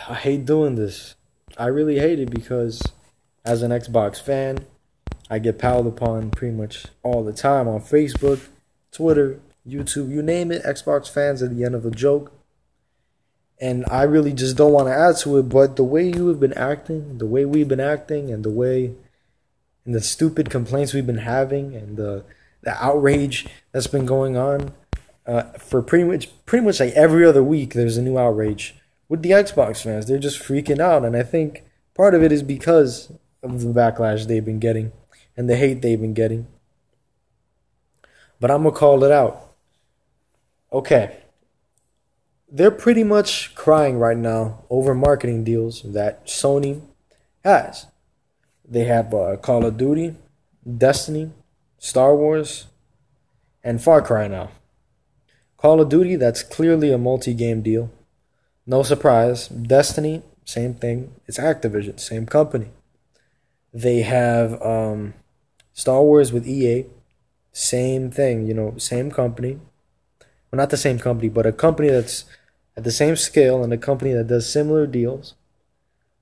I hate doing this. I really hate it because as an Xbox fan, I get palled upon pretty much all the time on Facebook, Twitter, YouTube, you name it. Xbox fans at the end of the joke. And I really just don't want to add to it, but the way you have been acting, the way we've been acting, and the stupid complaints we've been having, and the outrage that's been going on, for pretty much like every other week, there's a new outrage with the Xbox fans. They're just freaking out, and I think part of it is because of the backlash they've been getting and the hate they've been getting. But I'm gonna call it out. Okay. They're pretty much crying right now over marketing deals that Sony has. They have Call of Duty, Destiny, Star Wars, and Far Cry now. Call of Duty, that's clearly a multi-game deal. No surprise. Destiny, same thing. It's Activision, same company. They have Star Wars with EA, same thing, same company. Well, not the same company, but a company that's at the same scale and a company that does similar deals.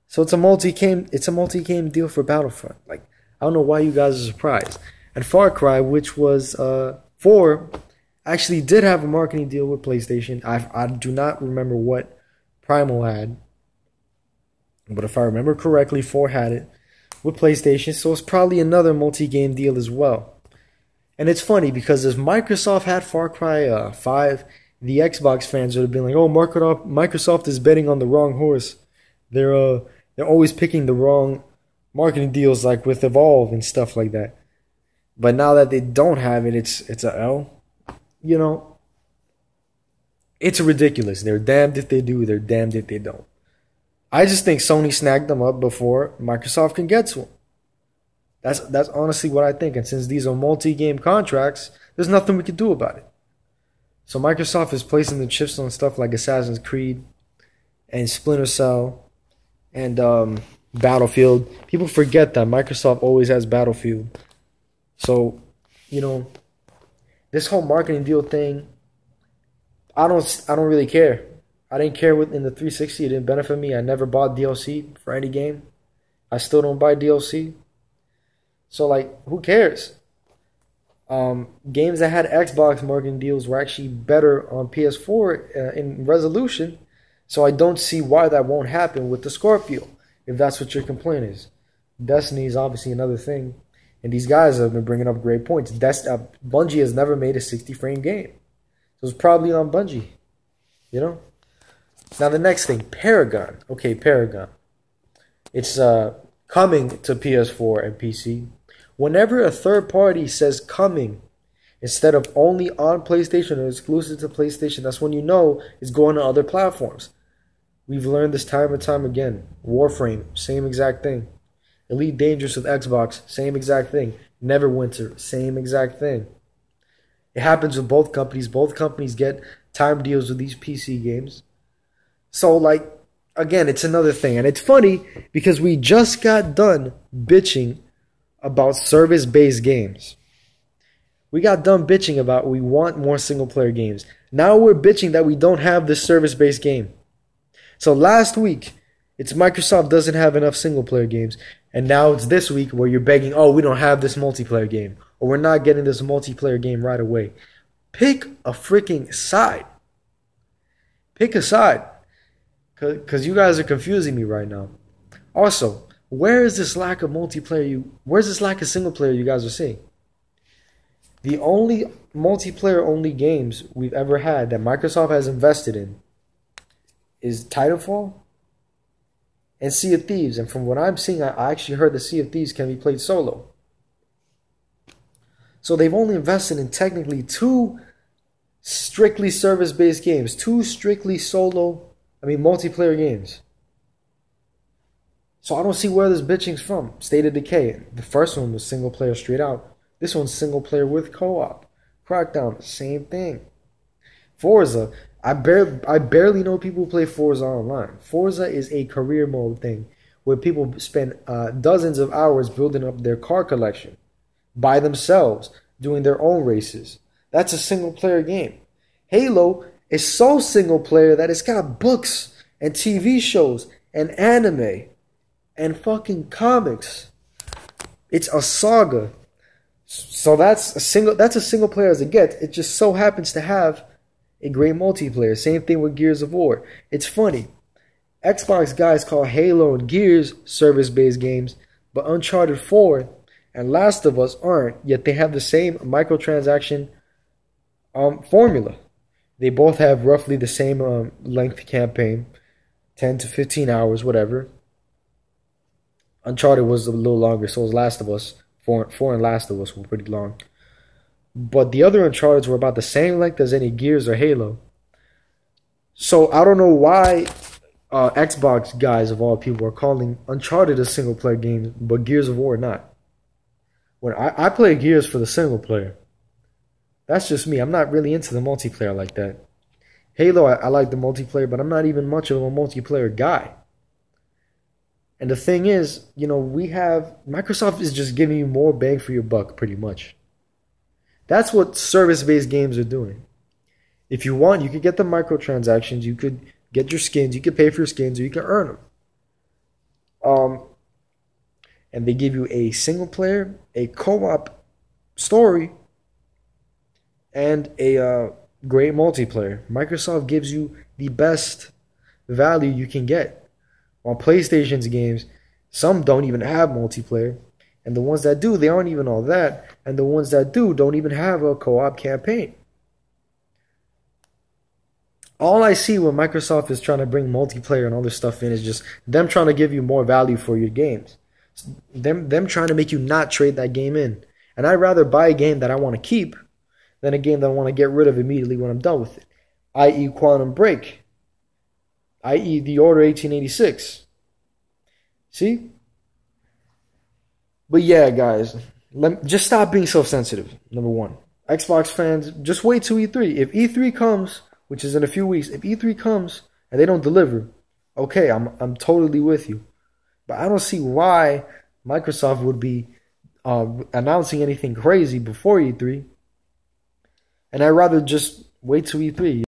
So it's a multi-game deal for Battlefront. Like, I don't know why you guys are surprised. And Far Cry, which was 4, actually did have a marketing deal with PlayStation. I do not remember what Primal had, but if I remember correctly, 4 had it with PlayStation. So it's probably another multi-game deal as well. And it's funny because if Microsoft had Far Cry 5, the Xbox fans would have been like, "Oh, Microsoft is betting on the wrong horse. They're always picking the wrong marketing deals, like with Evolve and stuff like that." But now that they don't have it, it's a L. It's ridiculous. They're damned if they do. They're damned if they don't. I just think Sony snagged them up before Microsoft can get to them. That's honestly what I think. And since these are multi-game contracts, there's nothing we can do about it. So Microsoft is placing the chips on stuff like Assassin's Creed and Splinter Cell and Battlefield. People forget that Microsoft always has Battlefield. So, this whole marketing deal thing, I don't really care. I didn't care in the 360. It didn't benefit me. I never bought DLC for any game. I still don't buy DLC. So, who cares? Games that had Xbox marketing deals were actually better on PS4 in resolution. So I don't see why that won't happen with the Scorpio, if that's what your complaint is. Destiny is obviously another thing. And these guys have been bringing up great points. Bungie has never made a 60-frame game. So it's probably on Bungie. Now the next thing, Paragon. Okay, Paragon. It's coming to PS4 and PC. Whenever a third party says coming instead of only on PlayStation or exclusive to PlayStation, that's when you know it's going to other platforms. We've learned this time and time again. Warframe, same exact thing. Elite Dangerous with Xbox, same exact thing. Neverwinter, same exact thing. It happens with both companies. Both companies get time deals with these PC games. So, again, it's another thing. And it's funny because we just got done bitching about service-based games. We got done bitching about we want more single-player games. Now we're bitching that we don't have this service-based game. So last week, it's Microsoft doesn't have enough single-player games. And now it's this week where you're begging, oh, we don't have this multiplayer game. Or we're not getting this multiplayer game right away. Pick a freaking side. Pick a side. Because you guys are confusing me right now. Also, where's this lack of single player you guys are seeing? The only multiplayer only games we've ever had that Microsoft has invested in is Titanfall and Sea of Thieves. And from what I'm seeing, I actually heard that Sea of Thieves can be played solo. So they've only invested in technically 2 strictly service-based games, 2 strictly multiplayer games. So I don't see where this bitching's from. State of Decay. The first one was single player straight out. This one's single player with co-op. Crackdown, same thing. Forza. I barely know people who play Forza online. Forza is a career mode thing where people spend dozens of hours building up their car collection by themselves, doing their own races. That's a single player game. Halo is so single player that it's got books and TV shows and anime and fucking comics. It's a saga. So that's a single player as it gets. It just so happens to have a great multiplayer. Same thing with Gears of War. It's funny. Xbox guys call Halo and Gears service-based games, but Uncharted 4 and Last of Us aren't, yet they have the same microtransaction formula. They both have roughly the same length campaign, 10 to 15 hours, whatever. Uncharted was a little longer, so was Last of Us. 4 and Last of Us were pretty long. But the other Uncharted were about the same length as any Gears or Halo. So I don't know why Xbox guys of all people are calling Uncharted a single player game, but Gears of War not. When I play Gears for the single player. That's just me. I'm not really into the multiplayer like that. Halo, I like the multiplayer, but I'm not even much of a multiplayer guy. And the thing is, Microsoft is just giving you more bang for your buck, pretty much. That's what service-based games are doing. If you want, you could get the microtransactions, you could get your skins, you could pay for your skins, or you can earn them. And they give you a single player, a co-op story, and a great multiplayer. Microsoft gives you the best value you can get. On PlayStation's games, some don't even have multiplayer. And the ones that do, they aren't even all that. And the ones that do don't even have a co-op campaign. All I see when Microsoft is trying to bring multiplayer and other stuff in is just them trying to give you more value for your games. Them trying to make you not trade that game in. And I'd rather buy a game that I want to keep than a game that I want to get rid of immediately when I'm done with it. I.e. Quantum Break. I.e. The Order 1886. See? But yeah, guys, just stop being so sensitive, number one. Xbox fans, just wait till E3. If E3 comes, which is in a few weeks, if E3 comes and they don't deliver, okay, I'm totally with you. But I don't see why Microsoft would be announcing anything crazy before E3. And I'd rather just wait till E3.